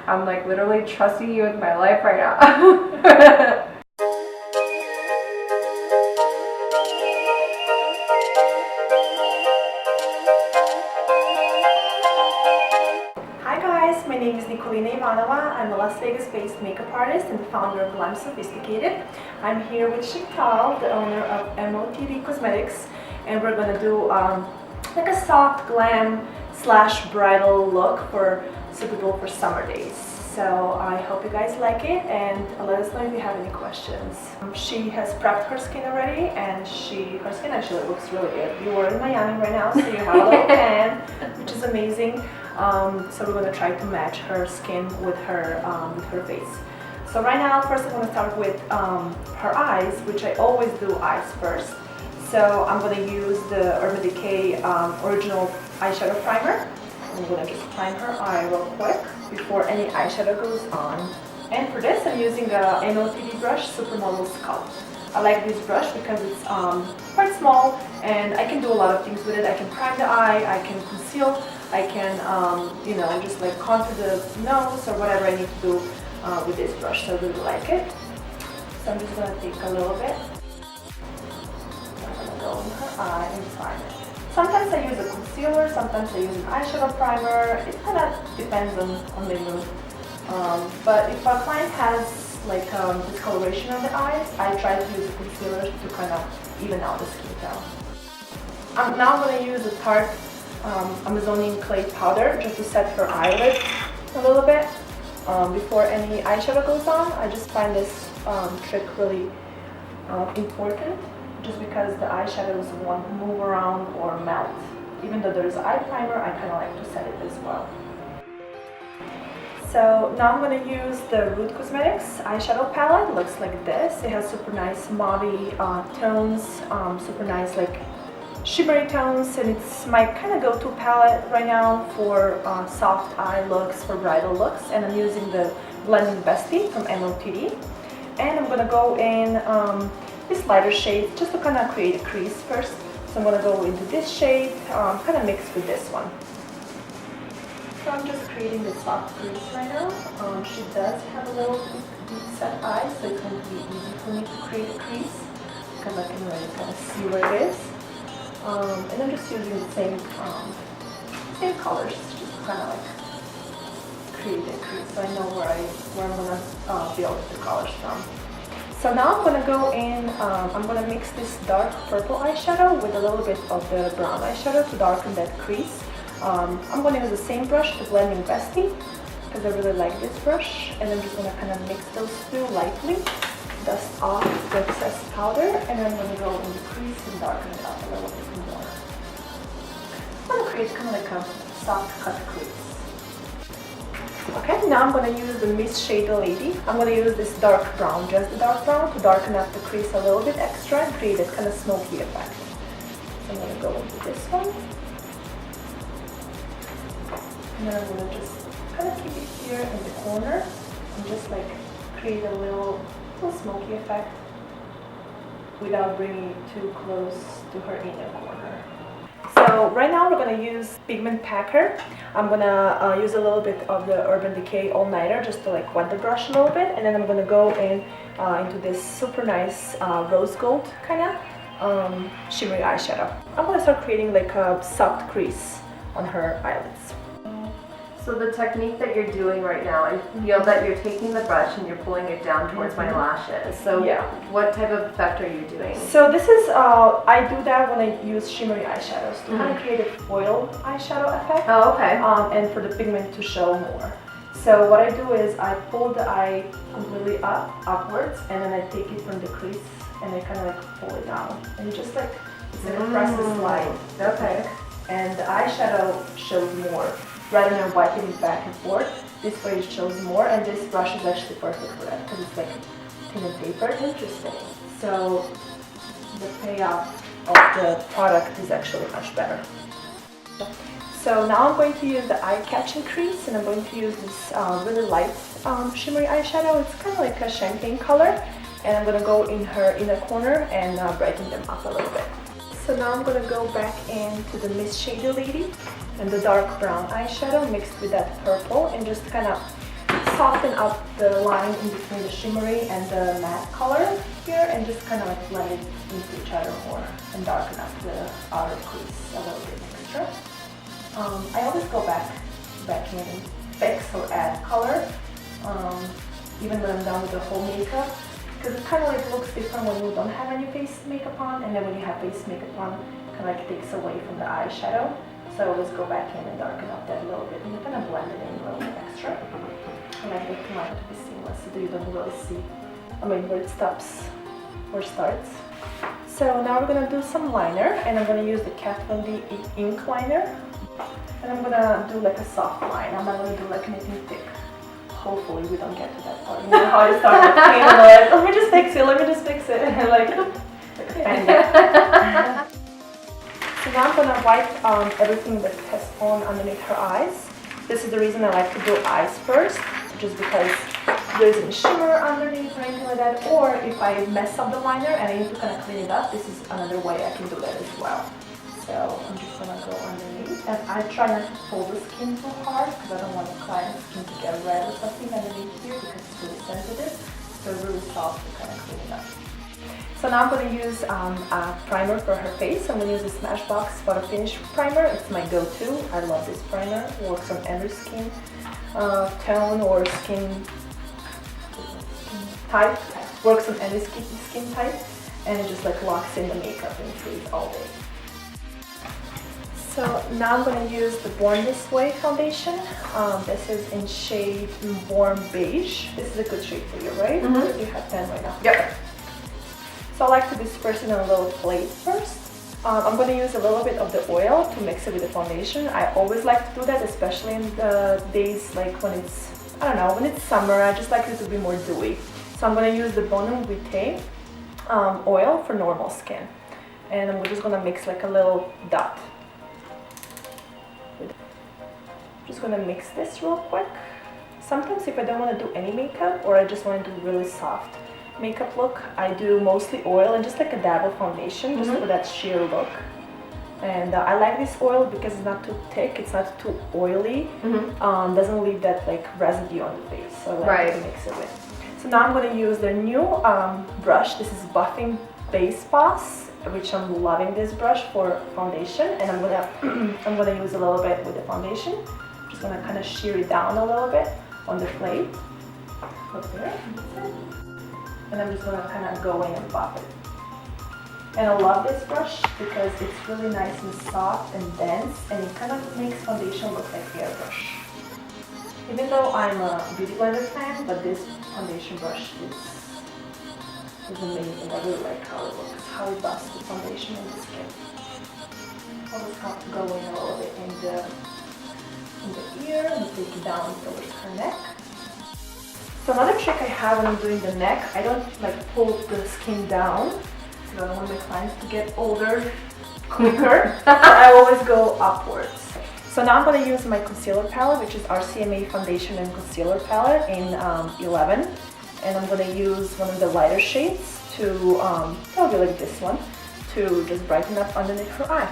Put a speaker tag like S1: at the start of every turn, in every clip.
S1: I'm like literally trusting you with my life right now.
S2: Hi guys, my name is Nikolina. I'm a Las Vegas-based makeup artist and the founder of Glam Sophisticated. I'm here with Chantal, the owner of MOTD Cosmetics, and we're going to do like a soft glam / bridal look suitable for summer days. So I hope you guys like it, and let us know if you have any questions. She has prepped her skin already, and her skin actually looks really good. You are in Miami right now, so you have a little tan, which is amazing. So we're going to try to match her skin with her face. So right now, first I'm going to start with her eyes, which I always do eyes first. So I'm going to use the Urban Decay original eyeshadow primer. I'm going to just prime her eye real quick before any eyeshadow goes on. And for this, I'm using the MOTD brush, Supermodel Sculpt. I like this brush because it's quite small and I can do a lot of things with it. I can prime the eye, I can conceal, I can, you know, just like contour the nose or whatever I need to do with this brush. So I really like it. So I'm just going to take a little bit. I'm going to go in her eye and prime it. Sometimes I use a concealer, sometimes I use an eyeshadow primer. It kind of depends on the mood. But if a client has like discoloration on the eyes, I try to use a concealer to kind of even out the skin tone. Now I'm going to use a Tarte Amazonian clay powder just to set her eyelid a little bit before any eyeshadow goes on. I just find this trick really important, just because the eyeshadows won't move around or melt. Even though there's eye primer, I kind of like to set it as well. So now I'm going to use the MOTD Cosmetics eyeshadow palette. It looks like this. It has super nice mauvey tones, super nice like shimmery tones, and it's my kind of go-to palette right now for soft eye looks, for bridal looks. And I'm using the blending Bestie from MOTD. And I'm going to go in this lighter shade just to kind of create a crease first. So I'm going to go into this shade, kind of mixed with this one. So I'm just creating the soft crease right now. She does have a little deep set eye, so it's going to be easy for me to create a crease because I can really kind of see where it is. And I'm just using the same colors, just to kind of like create a crease, so I know where I'm going to build the colors from. So now I'm going to go in, I'm going to mix this dark purple eyeshadow with a little bit of the brown eyeshadow to darken that crease. I'm going to use the same brush, the blending Bestie, because I really like this brush. And I'm just going to kind of mix those two lightly, dust off the excess powder, and then I'm going to go in the crease and darken it up a little bit more. I'm going to create kind of like a soft cut crease. Okay, now I'm going to use the Miss Shady Lady. I'm going to use this dark brown, just the dark brown, to darken up the crease a little bit extra and create this kind of smoky effect. So I'm going to go into this one. And then I'm going to just kind of keep it here in the corner and just like create a little smoky effect without bringing it too close to her inner corner. So right now we're going to use Pigment Packer. I'm going to use a little bit of the Urban Decay All Nighter just to like wet the brush a little bit, and then I'm going to go in into this super nice rose gold kind of shimmery eyeshadow. I'm going to start creating like a soft crease on her eyelids.
S1: So the technique that you're doing right now, I feel that you're taking the brush and you're pulling it down towards my lashes. So yeah, what type of effect are you doing?
S2: So this is, I do that when I use shimmery eyeshadows to kind of create a foil eyeshadow effect.
S1: Oh, okay.
S2: And for the pigment to show more. So what I do is I pull the eye completely upwards, and then I take it from the crease and I kind of like pull it down. And just like, it's like a press slide.
S1: Okay.
S2: And the eyeshadow shows more. Rather than wiping it back and forth, this way it shows more, and this brush is actually perfect for that because it's like thin and tapered. Interesting. So the payoff of the product is actually much better. So now I'm going to use the eye-catching crease, and I'm going to use this really light shimmery eyeshadow. It's kind of like a champagne color, and I'm going to go in her inner corner and brighten them up a little bit. So now I'm going to go back into the Miss Shady Lady and the dark brown eyeshadow mixed with that purple, and just kind of soften up the line in between the shimmery and the matte color here and just kind of like blend it into each other more and darken up the outer crease a little bit extra. I always go back in and fix or add color, even when I'm done with the whole makeup, because it kind of like looks different when you don't have any face makeup on, and then when you have face makeup on, it kind of like takes away from the eyeshadow. So I always go back in and darken up that a little bit and kind of blend it in a little bit extra. I like the line to be seamless so that you don't really see, where it stops or starts. So now we're gonna do some liner, and I'm gonna use the Kat Von D ink liner. And I'm gonna do like a soft line. I'm not gonna do like anything thick. Hopefully we don't get to that part. You know how I start with pain and like, let me just fix it, and like a bandit. So now I'm gonna wipe everything that has fallen underneath her eyes. This is the reason I like to do eyes first, just because there isn't shimmer underneath or anything like that. Or if I mess up the liner and I need to kind of clean it up, this is another way I can do that as well. So I'm just gonna go underneath, and I try not to pull the skin too hard because I don't want the client's skin to get red or something underneath here because it's really sensitive. So really soft to kind of clean it up. So now I'm going to use a primer for her face. I'm going to use the Smashbox Photo Finish Primer. It's my go-to. I love this primer. It works on every skin tone or skin type. Works on any skin type, and it just like locks in the makeup and stays all day. So now I'm going to use the Born This Way foundation. This is in shade Warm Beige. This is a good shade for you, right? Mm-hmm. You have 10 right now.
S1: Yep.
S2: So I like to disperse it on a little plate first. I'm going to use a little bit of the oil to mix it with the foundation. I always like to do that, especially in the days like when it's, I don't know, when it's summer. I just like it to be more dewy. So I'm going to use the Bonum Vitae oil for normal skin. And I'm just going to mix like a little dot. Just going to mix this real quick. Sometimes if I don't want to do any makeup or I just want to do really soft makeup look, I do mostly oil and just like a dab of foundation just for that sheer look. And I like this oil because it's not too thick, it's not too oily, doesn't leave that like residue on the face, so I like to mix it with. So now I'm going to use their new brush. This is Buffing Base Boss, which I'm loving this brush for foundation, and I'm gonna use a little bit with the foundation. Just gonna kind of shear it down a little bit on the plate. Up there. And I'm just gonna kind of go in and buff it. And I love this brush because it's really nice and soft and dense, and it kind of makes foundation look like airbrush. Even though I'm a Beauty Blender fan, but this foundation brush is amazing. I really like how it looks, how it buffs the foundation and the skin. Always have to go in a little bit in the ear and take it down towards her neck. So another trick I have when I'm doing the neck, I don't like pull the skin down because I don't want my clients to get older quicker. So I always go upwards. So now I'm going to use my concealer palette, which is RCMA Foundation and Concealer Palette in 11. And I'm going to use one of the lighter shades to, probably like this one, to just brighten up underneath her eye.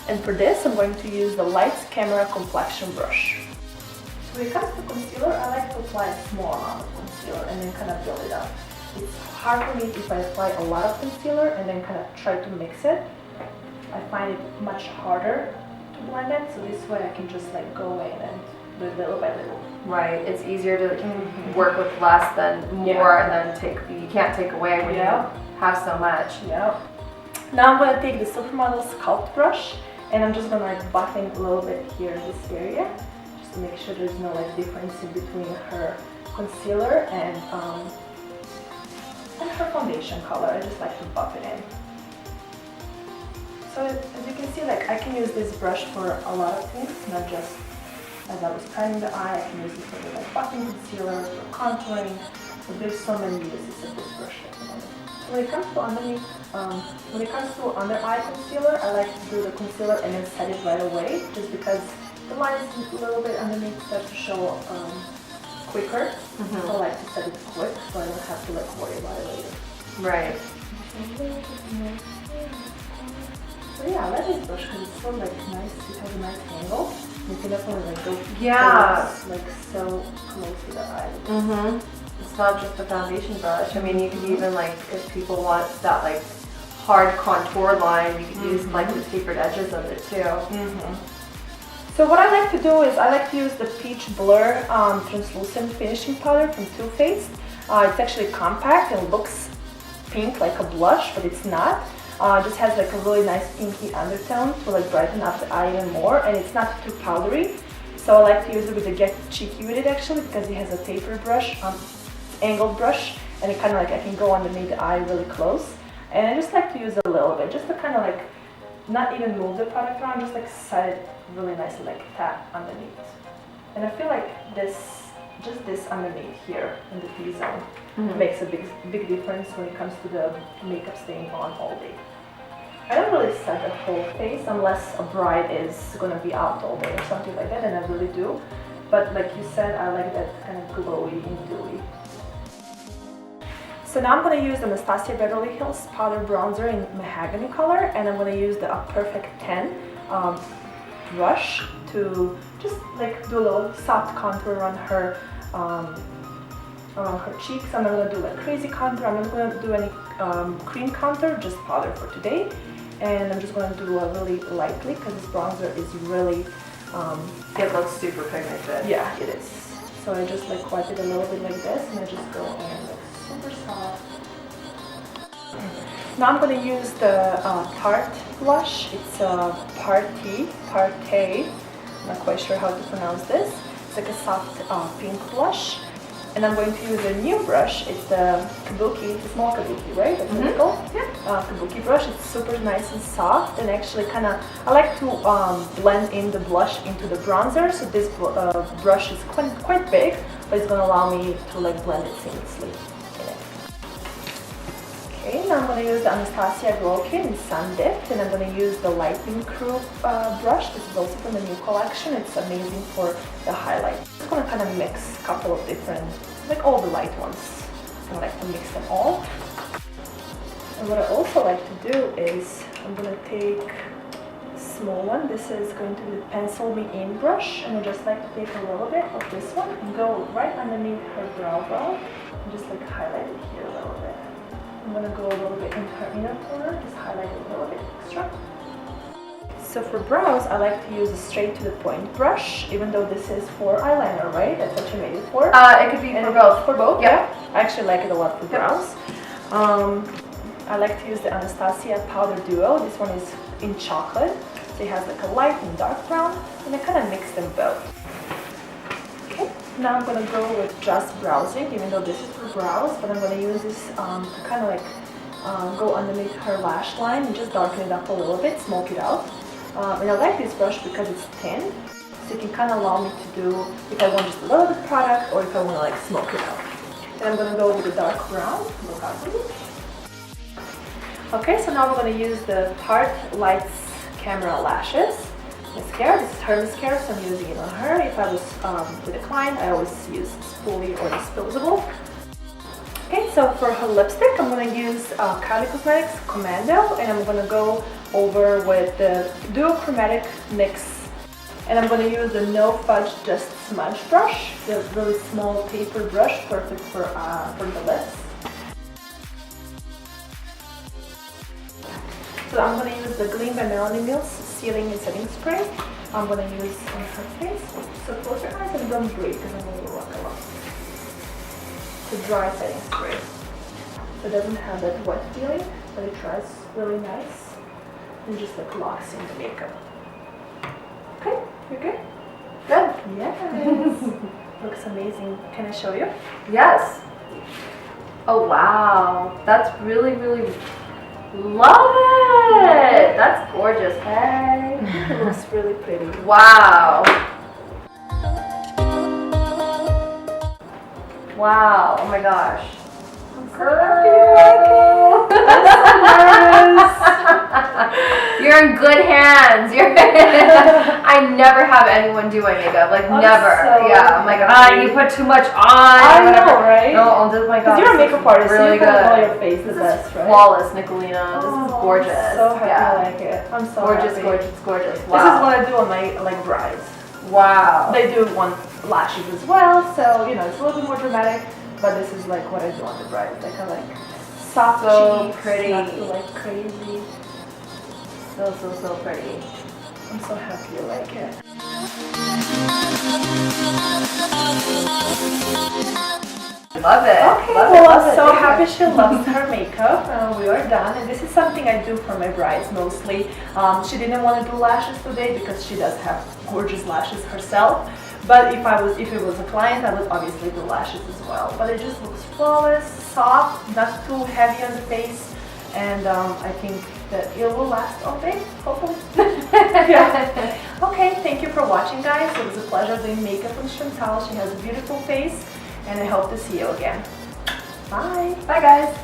S2: And for this, I'm going to use the Lights Camera Complexion brush. So when it comes to concealer, I like to apply a small amount of concealer and then kind of build it up. It's hard for me if I apply a lot of concealer and then kind of try to mix it. I find it much harder to blend it, so this way I can just like go in and do it little by little. Right, it's easier to work with less than more, and then you can't take away when you have so much. Yeah. Now I'm going to take the Supermodel Sculpt brush, and I'm just going to like buffing a little bit here in this area, just to make sure there's no like difference in between her concealer and her foundation color. I just like to buff it in. So as you can see, like I can use this brush for a lot of things, not just as I was priming the eye. I can use it for like buffing concealer, for contouring. So there's so many uses of this brush at the moment. So when it comes to underneath, when it comes to under eye concealer, I like to do the concealer and then set it right away, just because the lines a little bit underneath start to show quicker. So I like to set it quick, so I don't have to like worry about it later. Right. So yeah, I like this brush because it's so like nice. It has a nice angle. You can definitely like go like so close to the eye.
S1: It's not just a foundation brush. I mean, you can even like, if people want that like hard contour line, you can use like the tapered edges of it too.
S2: So what I like to do is I like to use the Peach Blur translucent finishing powder from Too Faced. It's actually compact and looks pink like a blush, but it's not. It just has like a really nice pinky undertone to like brighten up the eye even more, and it's not too powdery. So I like to use it with the Get Cheeky with it actually, because it has a tapered brush, angled brush, and it kind of like I can go underneath the eye really close. And I just like to use a little bit, just to kind of like not even move the product around, just like set it really nicely, like tap underneath. And I feel like just this underneath here in the T-zone makes a big difference when it comes to the makeup staying on all day. I don't really set the whole face unless a bride is gonna be out all day or something like that, and I really do. But like you said, I like that kind of glowy and dewy. So now I'm going to use the Anastasia Beverly Hills powder bronzer in mahogany color, and I'm going to use the Perfect 10 brush to just like do a little soft contour around her cheeks. I'm not going to do like crazy contour. I'm not going to do any cream contour, just powder for today. And I'm just going to do it really lightly because this bronzer is really
S1: it looks super pigmented.
S2: Yeah, it is. So I just like wipe it a little bit like this, and I just go in like super soft. Now I'm going to use the Tarte blush. It's Partey. I'm not quite sure how to pronounce this. It's like a soft pink blush. And I'm going to use a new brush. It's the Kabuki, the small Kabuki, right? That's what it's called? Yeah. Kabuki brush. It's super nice and soft, and actually kind of, I like to blend in the blush into the bronzer. So this brush is quite big, but it's going to allow me to like blend it seamlessly in it. Okay, now I'm going to use the Anastasia Glow Kit in Sun Dipped, and I'm going to use the Lightning Crew brush. This is also from the new collection. It's amazing for the highlight. I'm going to kind of mix a couple of different, like all the light ones. I like to mix them all. And what I also like to do is I'm going to take a small one. This is going to be the Pencil Me In brush, and I just like to take a little bit of this one and go right underneath her brow bone and just like highlight it here a little bit. I'm going to go a little bit into her inner corner, just highlight it a little bit extra. So for brows, I like to use a straight to the point brush, even though this is for eyeliner, right? That's what you made it for?
S1: It could be for both.
S2: For both?
S1: Yeah.
S2: I actually like it a lot for brows. I like to use the Anastasia Powder Duo. This one is in chocolate. So it has like a light and dark brown, and I kind of mix them both. Okay, now I'm going to go with just browsing, even though this is for brows, but I'm going to use this to kind of like go underneath her lash line and just darken it up a little bit, smoke it out. And I like this brush because it's thin, so it can kind of allow me to do, if I want just a little bit of product or if I want to like smoke it out. And I'm going to go with the dark brown. Look out for me. Okay, so now we're going to use the Tarte Lights Camera Lashes mascara. This is her mascara, so I'm using it on her. If I was with a client, I always use spoolie or disposable. Okay, so for her lipstick, I'm going to use MOTD Cosmetics Commando, and I'm going to go over with the duochromatic mix, and I'm going to use the No Fudge Just Smudge brush, the really small tapered brush, perfect for the lips. So I'm going to use the Gleam by Melanie Mills Sealing and Setting Spray. I'm going to use on her face. So close your eyes and don't breathe because I'm going to rock a lot. The dry setting spray. So it doesn't have that wet feeling, but it dries really nice and just like locks in the makeup. Okay, you're good?
S1: Good.
S2: Yes. Looks amazing. Can I show you?
S1: Yes. Oh wow, that's really, really, love it. That's gorgeous. Hey.
S2: It looks really pretty.
S1: Wow. Wow, oh my gosh.
S2: Girl, do you like it? I'm so nervous.
S1: You're in good hands. I never have anyone do my makeup, like never.
S2: So
S1: yeah, I'm like, you put too much on.
S2: I know, right?
S1: No, I'll do my god.
S2: Because you're a makeup artist,
S1: really
S2: so you
S1: good.
S2: Know your face the
S1: This
S2: best,
S1: is
S2: right?
S1: flawless, Nikolina. This is gorgeous.
S2: So happy
S1: yeah.
S2: I like it. I'm so
S1: gorgeous,
S2: happy.
S1: gorgeous, gorgeous.
S2: This is
S1: Wow.
S2: what I do on my brides.
S1: Wow.
S2: They do want lashes as well, so you know it's a little bit more dramatic. But this is like what I do on the brides, like I like soft
S1: So
S2: cheeks,
S1: pretty.
S2: not too like crazy.
S1: So pretty.
S2: I'm so happy you like it.
S1: Love it.
S2: Okay,
S1: love
S2: well,
S1: love
S2: I'm so
S1: Thank
S2: happy
S1: you.
S2: she loves her makeup. We are done, and this is something I do for my brides mostly. She didn't want to do lashes today because she does have gorgeous lashes herself. But if it was a client, I would obviously do lashes as well. But it just looks flawless, soft, not too heavy on the face, and I think that it will last all day, hopefully. Yeah. Okay, thank you for watching, guys. It was a pleasure doing makeup with Chantal. She has a beautiful face, and I hope to see you again. Bye.
S1: Bye, guys.